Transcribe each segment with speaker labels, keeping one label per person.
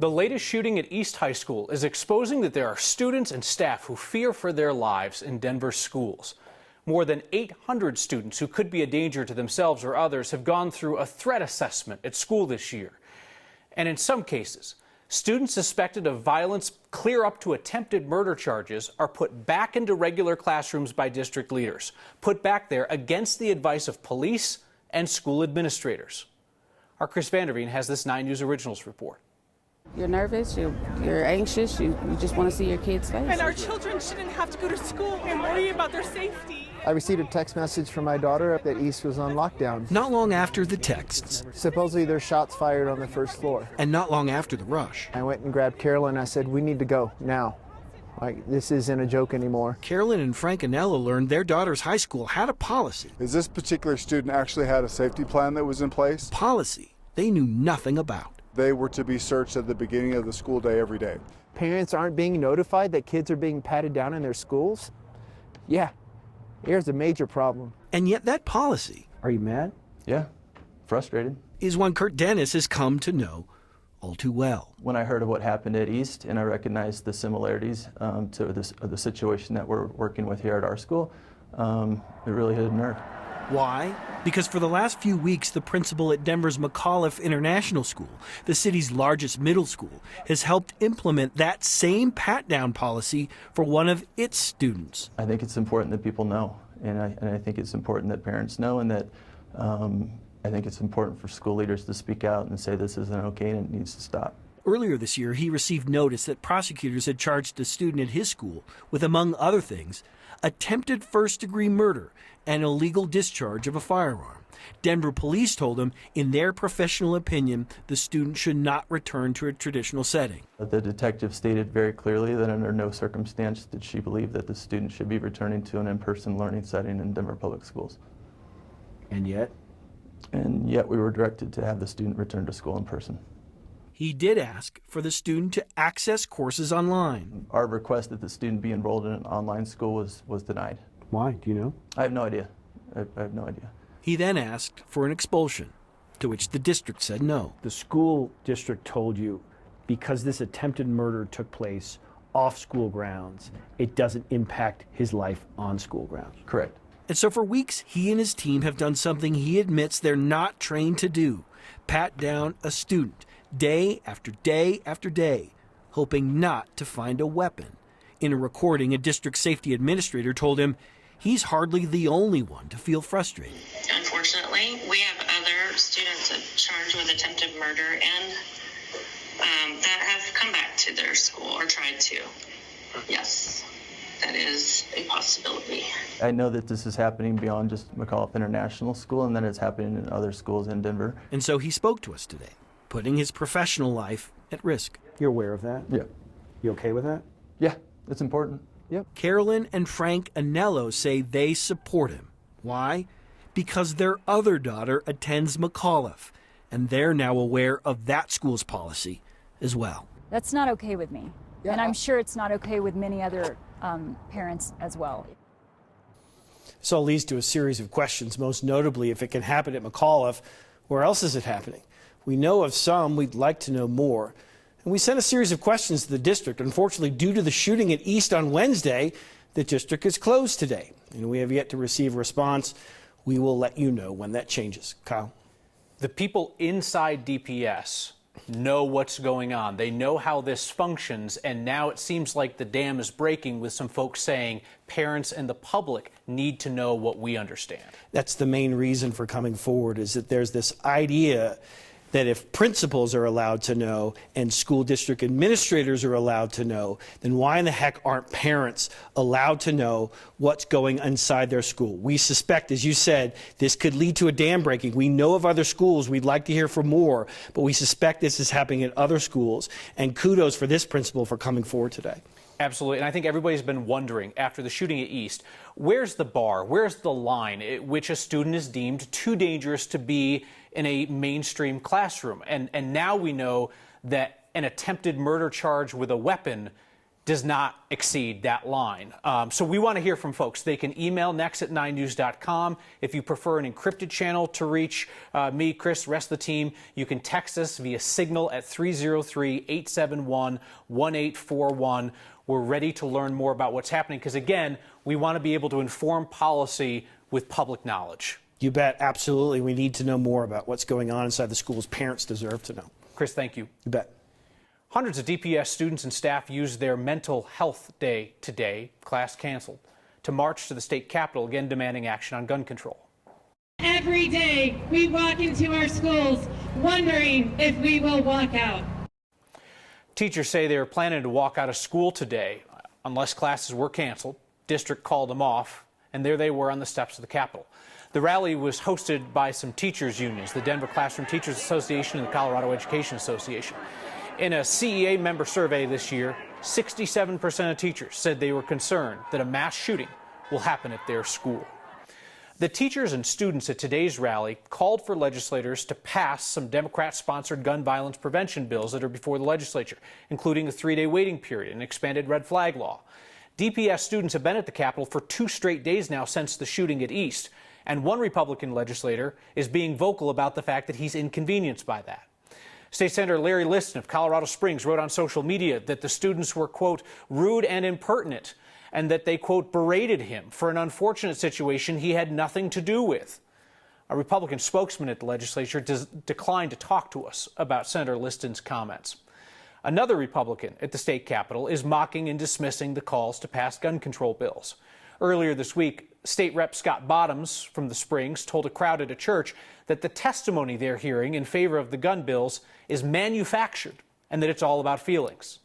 Speaker 1: The latest shooting at East High School is exposing that there are students and staff who fear for their lives in Denver's schools. More than 800 students who could be a danger to themselves or others have gone through a threat assessment at school this year. And in some cases, students suspected of violence clear up to attempted murder charges are put back into regular classrooms by district leaders, put back there against the advice of police and school administrators. Our Chris Vanderveen has this 9 News Originals report.
Speaker 2: You're nervous, you're anxious, you just want to see your kids' face.
Speaker 3: And our children shouldn't have to go to school and worry about their safety.
Speaker 4: I received a text message from my daughter that East was on lockdown.
Speaker 5: Not long after the texts.
Speaker 4: Supposedly there's shots fired on the first floor.
Speaker 5: And not long after the rush.
Speaker 4: I went and grabbed Carolyn. I said, we need to go now. Like, this isn't a joke anymore.
Speaker 5: Carolyn and Frank Anello learned their daughter's high school had a policy.
Speaker 6: Is this particular student actually had a safety plan that was in place?
Speaker 5: Policy they knew nothing about.
Speaker 6: They were to be searched at the beginning of the school day every day.
Speaker 4: Parents aren't being notified that kids are being patted down in their schools? Yeah, here's a major problem.
Speaker 5: And yet that policy...
Speaker 7: Are you mad? Yeah, frustrated.
Speaker 5: ...is one Kurt Dennis has come to know all too well.
Speaker 7: When I heard of what happened at East and I recognized the similarities to the situation that we're working with here at our school, it really hit a nerve.
Speaker 5: Why? Because for the last few weeks, the principal at Denver's McAuliffe International School, the city's largest middle school, has helped implement that same pat-down policy for one of its students.
Speaker 7: I think it's important that people know, and I think it's important that parents know, and that I think it's important for school leaders to speak out and say this isn't okay and it needs to stop.
Speaker 5: Earlier this year, he received notice that prosecutors had charged a student at his school with, among other things, attempted first-degree murder and illegal discharge of a firearm. Denver police told him, in their professional opinion, the student should not return to a traditional setting.
Speaker 7: The detective stated very clearly that under no circumstance did she believe that the student should be returning to an in-person learning setting in Denver Public Schools. And yet? And yet we were directed to have the student return to school in person.
Speaker 5: He did ask for the student to access courses online.
Speaker 7: Our request that the student be enrolled in an online school was denied.
Speaker 8: Why? Do you know?
Speaker 7: I have no idea. I have no idea.
Speaker 5: He then asked for an expulsion, to which the district said no.
Speaker 8: The school district told you because this attempted murder took place off school grounds, it doesn't impact his life on school grounds.
Speaker 7: Correct.
Speaker 5: And so for weeks, he and his team have done something he admits they're not trained to do: pat down a student day after day after day, hoping not to find a weapon. In a recording, a district safety administrator told him he's hardly the only one to feel frustrated.
Speaker 9: Unfortunately, we have other students charged with attempted murder and that have come back to their school or tried to. Yes, that is a possibility.
Speaker 7: I know that this is happening beyond just McAuliffe International School, and that it's happening in other schools in Denver.
Speaker 5: And so he spoke to us today, putting his professional life at risk.
Speaker 8: You're aware of that?
Speaker 7: Yeah.
Speaker 8: You okay with that?
Speaker 7: Yeah, it's important. Yep.
Speaker 5: Carolyn and Frank Anello say they support him. Why? Because their other daughter attends McAuliffe, and they're now aware of that school's policy as well.
Speaker 10: That's not okay with me. Yeah. And I'm sure it's not okay with many other parents as well.
Speaker 11: This all leads to a series of questions, most notably if it can happen at McAuliffe, where else is it happening? We know of some, we'd like to know more. And we sent a series of questions to the district. Unfortunately, due to the shooting at East on Wednesday, the district is closed today, and we have yet to receive a response. We will let you know when that changes. Kyle?
Speaker 1: The people inside DPS know what's going on. They know how this functions, and now it seems like the dam is breaking with some folks saying parents and the public need to know what we understand.
Speaker 11: That's the main reason for coming forward, is that there's this idea that if principals are allowed to know and school district administrators are allowed to know, then why in the heck aren't parents allowed to know what's going inside their school? We suspect, as you said, this could lead to a dam breaking. We know of other schools. We'd like to hear from more, but we suspect this is happening at other schools. And kudos for this principal for coming forward today.
Speaker 1: Absolutely, and I think everybody's been wondering, after the shooting at East, where's the bar, where's the line at which a student is deemed too dangerous to be in a mainstream classroom? And now we know that an attempted murder charge with a weapon does not exceed that line. So we want to hear from folks. They can email next@9news.com. If you prefer an encrypted channel to reach me, Chris, the rest of the team, you can text us via Signal at 303-871-1841. We're ready to learn more about what's happening because, again, we want to be able to inform policy with public knowledge.
Speaker 11: You bet, absolutely. We need to know more about what's going on inside the schools. Parents deserve to know.
Speaker 1: Chris, thank you.
Speaker 11: You bet.
Speaker 1: Hundreds of DPS students and staff used their mental health day today, class canceled, to march to the state capitol, again demanding action on gun control.
Speaker 12: Every day we walk into our schools wondering if we will walk out.
Speaker 1: Teachers say they were planning to walk out of school today unless classes were canceled. District called them off, and there they were on the steps of the Capitol. The rally was hosted by some teachers' unions, the Denver Classroom Teachers Association and the Colorado Education Association. In a CEA member survey this year, 67% of teachers said they were concerned that a mass shooting will happen at their school. The teachers and students at today's rally called for legislators to pass some Democrat-sponsored gun violence prevention bills that are before the legislature, including a 3-day waiting period and expanded red flag law. DPS students have been at the Capitol for 2 straight days now since the shooting at East, and one Republican legislator is being vocal about the fact that he's inconvenienced by that. State Senator Larry Liston of Colorado Springs wrote on social media that the students were, quote, rude and impertinent, and that they, quote, berated him for an unfortunate situation he had nothing to do with. A Republican spokesman at the legislature declined to talk to us about Senator Liston's comments. Another Republican at the state capitol is mocking and dismissing the calls to pass gun control bills. Earlier this week, State Rep Scott Bottoms from the Springs told a crowd at a church that the testimony they're hearing in favor of the gun bills is manufactured and that it's all about feelings.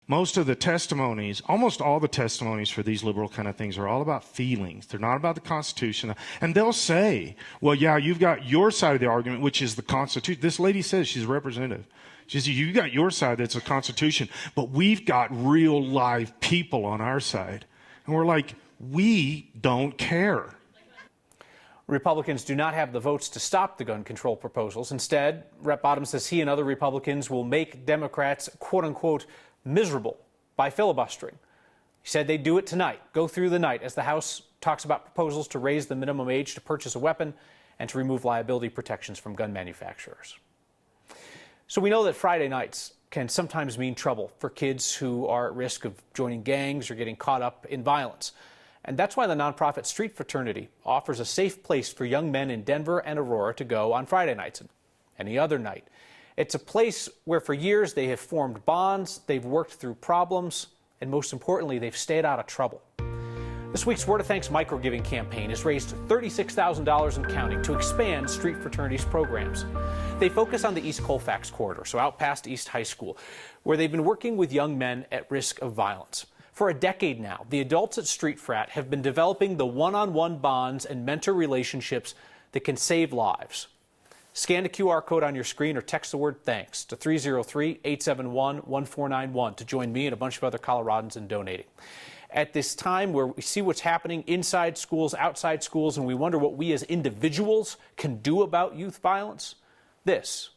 Speaker 13: Most of the testimonies, almost all the testimonies for these liberal kind of things are all about feelings. They're not about the Constitution. And they'll say, well, yeah, you've got your side of the argument, which is the Constitution. This lady says she's a representative. She says, you got your side, that's the Constitution, but we've got real live people on our side. And we're like, we don't care.
Speaker 1: Republicans do not have the votes to stop the gun control proposals. Instead, Rep. Bottoms says he and other Republicans will make Democrats, quote unquote, miserable by filibustering. He said they'd do it tonight, go through the night, as the House talks about proposals to raise the minimum age to purchase a weapon and to remove liability protections from gun manufacturers. So we know that Friday nights can sometimes mean trouble for kids who are at risk of joining gangs or getting caught up in violence. And that's why the nonprofit Street Fraternity offers a safe place for young men in Denver and Aurora to go on Friday nights and any other night. It's a place where for years they have formed bonds, they've worked through problems, and most importantly, they've stayed out of trouble. This week's Word of Thanks microgiving campaign has raised $36,000 and counting to expand Street Fraternity's programs. They focus on the East Colfax corridor, so out past East High School, where they've been working with young men at risk of violence. For a decade now, the adults at Street Frat have been developing the one-on-one bonds and mentor relationships that can save lives. Scan the QR code on your screen or text the word THANKS to 303-871-1491 to join me and a bunch of other Coloradans in donating. At this time where we see what's happening inside schools, outside schools, and we wonder what we as individuals can do about youth violence, this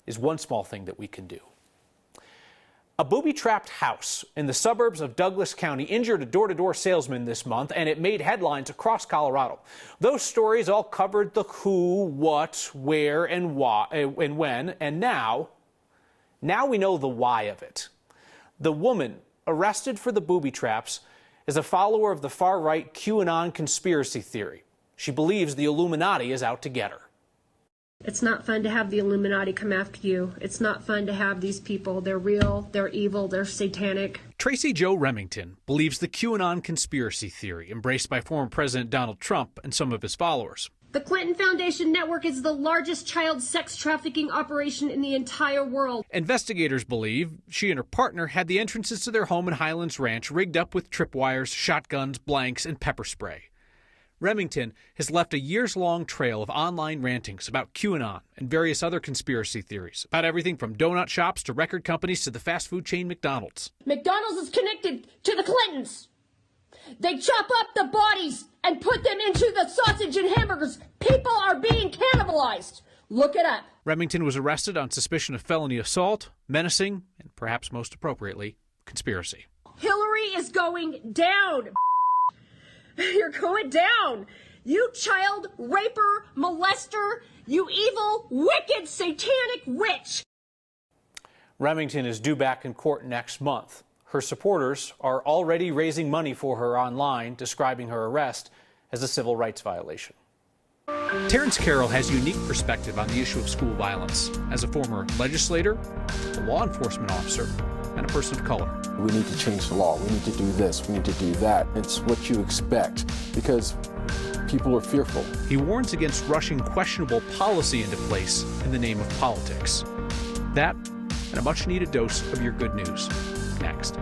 Speaker 1: is one small thing that we can do. A booby-trapped house in the suburbs of Douglas County injured a door-to-door salesman this month, and it made headlines across Colorado. Those stories all covered the who, what, where, and why, and when, and now we know the why of it. The woman arrested for the booby traps is a follower of the far-right QAnon conspiracy theory. She believes the Illuminati is out to get her.
Speaker 14: It's not fun to have the Illuminati come after you. It's not fun to have these people. They're real, they're evil, they're satanic.
Speaker 1: Tracy Jo Remington believes the QAnon conspiracy theory embraced by former President Donald Trump and some of his followers.
Speaker 14: The Clinton Foundation Network is the largest child sex trafficking operation in the entire world.
Speaker 1: Investigators believe she and her partner had the entrances to their home in Highlands Ranch rigged up with tripwires, shotguns, blanks, and pepper spray. Remington has left a years-long trail of online rantings about QAnon and various other conspiracy theories, about everything from donut shops to record companies to the fast food chain McDonald's.
Speaker 14: McDonald's is connected to the Clintons. They chop up the bodies and put them into the sausage and hamburgers. People are being cannibalized. Look it up.
Speaker 1: Remington was arrested on suspicion of felony assault, menacing, and perhaps most appropriately, conspiracy.
Speaker 14: Hillary is going down. You're going down. You child raper, molester, you evil, wicked, satanic witch.
Speaker 1: Remington is due back in court next month. Her supporters are already raising money for her online, describing her arrest as a civil rights violation. Terrence Carroll has unique perspective on the issue of school violence as a former legislator, a law enforcement officer, and a person of color.
Speaker 15: We need to change the law. We need to do this. We need to do that. It's what you expect because people are fearful.
Speaker 1: He warns against rushing questionable policy into place in the name of politics. That and a much-needed dose of your good news. Next.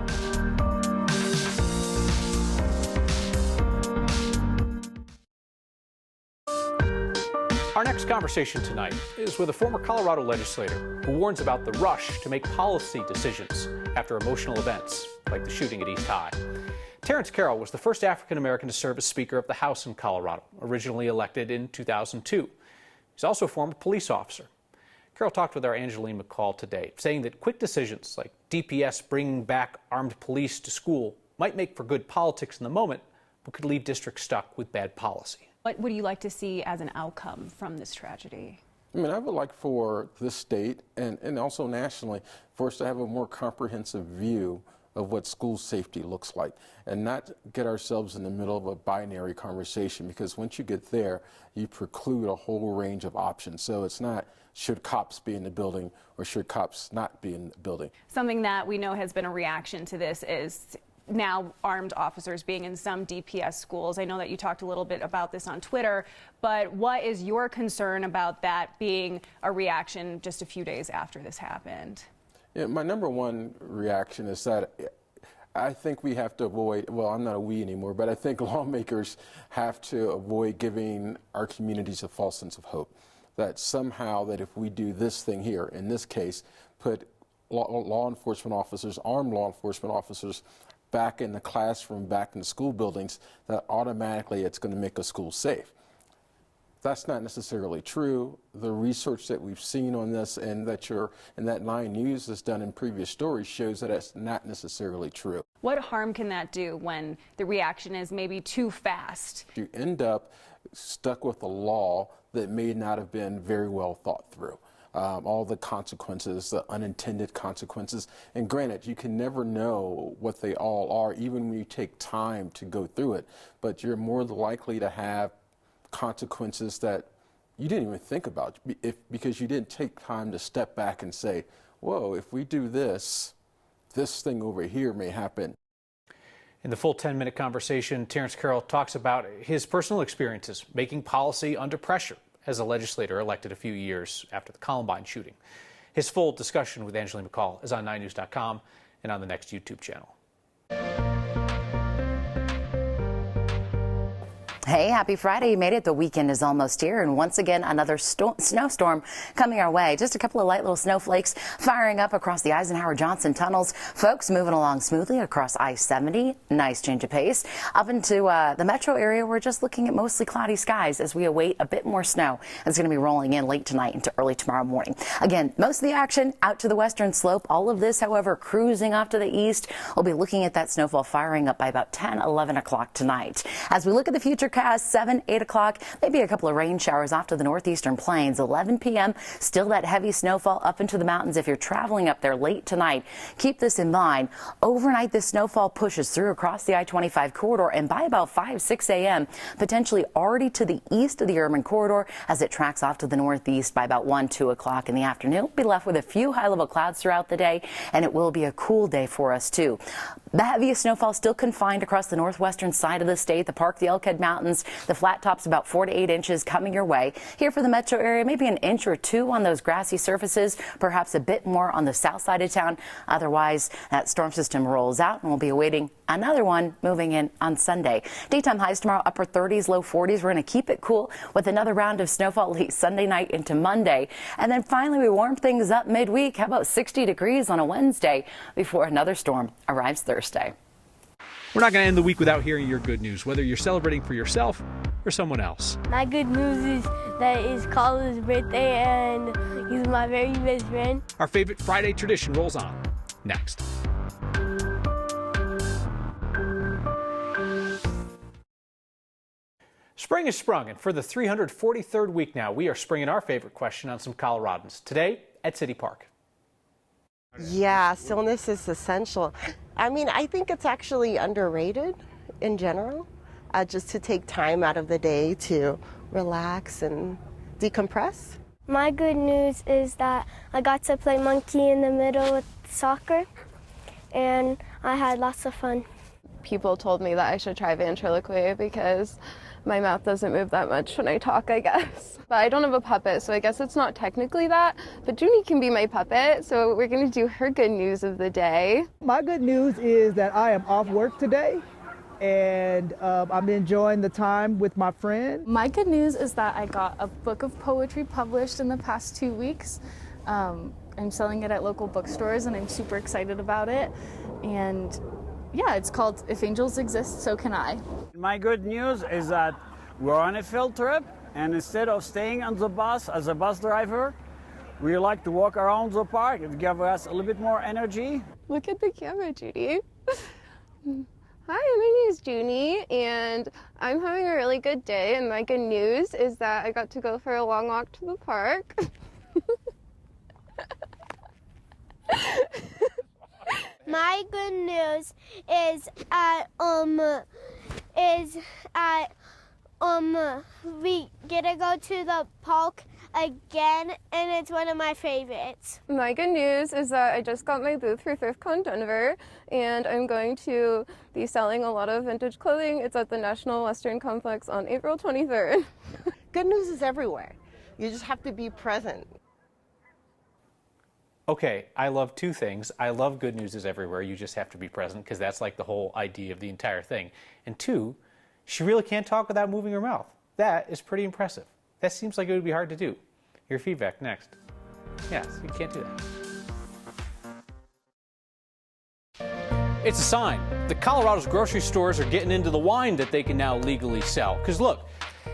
Speaker 1: Our next conversation tonight is with a former Colorado legislator who warns about the rush to make policy decisions after emotional events like the shooting at East High. Terrence Carroll was the first African American to serve as Speaker of the House in Colorado, originally elected in 2002. He's also a former police officer. Carroll talked with our Angeline McCall today, saying that quick decisions like DPS bringing back armed police to school might make for good politics in the moment, but could leave districts stuck with bad policy.
Speaker 16: What would you like to see as an outcome from this tragedy?
Speaker 15: I mean, I would like for this state and also nationally for us to have a more comprehensive view of what school safety looks like and not get ourselves in the middle of a binary conversation, because once you get there, you preclude a whole range of options. So it's not should cops be in the building or should cops not be in the building.
Speaker 16: Something that we know has been a reaction to this is now armed officers being in some DPS schools. I know that you talked a little bit about this on Twitter, but what is your concern about that being a reaction just a few days after this happened?
Speaker 15: Yeah, my number one reaction is that I think we have to avoid, well, I'm not a we anymore, but I think lawmakers have to avoid giving our communities a false sense of hope. That somehow that if we do this thing here, in this case, put law enforcement officers, armed law enforcement officers, back in the classroom, back in the school buildings, that automatically it's going to make a school safe. That's not necessarily true. The research that we've seen on this and that 9 News has done in previous stories shows that it's not necessarily true.
Speaker 16: What harm can that do when the reaction is maybe too fast?
Speaker 15: You end up stuck with a law that may not have been very well thought through. All the consequences, the unintended consequences. And granted, you can never know what they all are, even when you take time to go through it. But you're more likely to have consequences that you didn't even think about because you didn't take time to step back and say, whoa, if we do this, this thing over here may happen.
Speaker 1: In the full 10-minute conversation, Terrence Carroll talks about his personal experiences making policy under pressure as a legislator elected a few years after the Columbine shooting. His full discussion with Angeline McCall is on 9news.com and on the next YouTube channel.
Speaker 17: Hey, happy Friday. You made it. The weekend is almost here. And once again, another snowstorm coming our way. Just a couple of light little snowflakes firing up across the Eisenhower-Johnson tunnels. Folks moving along smoothly across I-70. Nice change of pace. Up into the metro area, we're just looking at mostly cloudy skies as we await a bit more snow. It's going to be rolling in late tonight into early tomorrow morning. Again, most of the action out to the western slope. All of this, however, cruising off to the east. We'll be looking at that snowfall firing up by about 10, 11 o'clock tonight. As we look at the future forecast, 7, 8 o'clock, maybe a couple of rain showers off to the northeastern plains. 11 p.m., still that heavy snowfall up into the mountains if you're traveling up there late tonight. Keep this in mind. Overnight, this snowfall pushes through across the I-25 corridor, and by about 5, 6 a.m., potentially already to the east of the urban corridor as it tracks off to the northeast by about 1, 2 o'clock in the afternoon. We'll be left with a few high-level clouds throughout the day, and it will be a cool day for us, too. The heaviest snowfall still confined across the northwestern side of the state, the Park, the Elkhead Mountains, the flat tops about 4 to 8 inches coming your way. Here for the metro area, maybe an inch or two on those grassy surfaces, perhaps a bit more on the south side of town. Otherwise, that storm system rolls out, and we'll be awaiting another one moving in on Sunday. Daytime highs tomorrow, upper 30s, low 40s. We're going to keep it cool with another round of snowfall late Sunday night into Monday. And then finally, we warm things up midweek. How about 60 degrees on a Wednesday before another storm arrives Thursday?
Speaker 1: We're not going to end the week without hearing your good news, whether you're celebrating for yourself or someone else.
Speaker 18: My good news is that it's Colin's birthday and he's my very best friend.
Speaker 1: Our favorite Friday tradition rolls on next. Spring is sprung, and for the 343rd week now, we are springing our favorite question on some Coloradans. Today at City Park.
Speaker 19: Yeah, stillness is essential. I mean, I think it's actually underrated in general, just to take time out of the day to relax and decompress.
Speaker 18: My good news is that I got to play monkey in the middle with soccer, and I had lots of fun.
Speaker 20: People told me that I should try ventriloquy because my mouth doesn't move that much when I talk, I guess. But I don't have a puppet, so I guess it's not technically that, but Junie can be my puppet, so we're gonna do her good news of the day.
Speaker 21: My good news is that I am off work today, and I'm enjoying the time with my friend.
Speaker 22: My good news is that I got a book of poetry published in the past 2 weeks. I'm selling it at local bookstores, and I'm super excited about it. And yeah, it's called If Angels Exist, So Can I.
Speaker 23: My good news is that we're on a field trip, and instead of staying on the bus as a bus driver, we like to walk around the park. It gives us a little bit more energy.
Speaker 20: Look at the camera, Judy. Hi, my name is Junie, and I'm having a really good day, and my good news is that I got to go for a long walk to the park.
Speaker 18: My good news is we get to go to the park again, and it's one of my favorites.
Speaker 20: My good news is that I just got my booth for ThriftCon Denver, and I'm going to be selling a lot of vintage clothing. It's at the National Western Complex on April 23rd.
Speaker 19: Good news is everywhere. You just have to be present.
Speaker 1: Okay, I love two things. I love good news is everywhere. You just have to be present, because that's like the whole idea of the entire thing. And two, she really can't talk without moving her mouth. That is pretty impressive. That seems like it would be hard to do. Your feedback next. Yes, you can't do that. It's a sign. The Colorado's grocery stores are getting into the wine that they can now legally sell. Because look,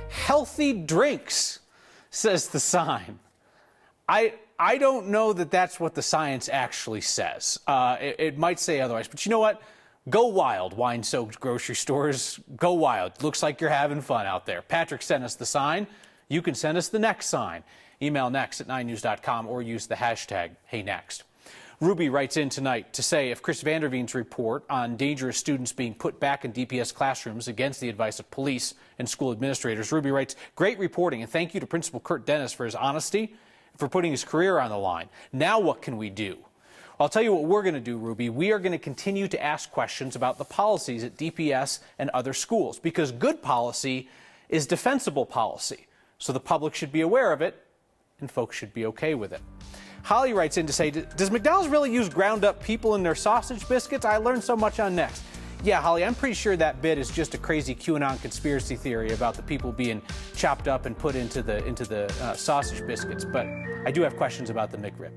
Speaker 1: healthy drinks, says the sign. I don't know that that's what the science actually says. It might say otherwise, but you know what? Go wild, wine-soaked grocery stores. Go wild. Looks like you're having fun out there. Patrick sent us the sign. You can send us the next sign. Email next@9news.com or use the hashtag HeyNext. Ruby writes in tonight to say if Chris Vanderveen's report on dangerous students being put back in DPS classrooms against the advice of police and school administrators. Ruby writes, great reporting, and thank you to Principal Kurt Dennis for his honesty, for putting his career on the line. Now what can we do? I'll tell you what we're going to do, Ruby. We are going to continue to ask questions about the policies at DPS and other schools, because good policy is defensible policy. So the public should be aware of it, and folks should be okay with it. Holly writes in to say, does McDonald's really use ground up people in their sausage biscuits? I learned so much on Next. Yeah, Holly, I'm pretty sure that bit is just a crazy QAnon conspiracy theory about the people being chopped up and put into the sausage biscuits. But I do have questions about the McRib.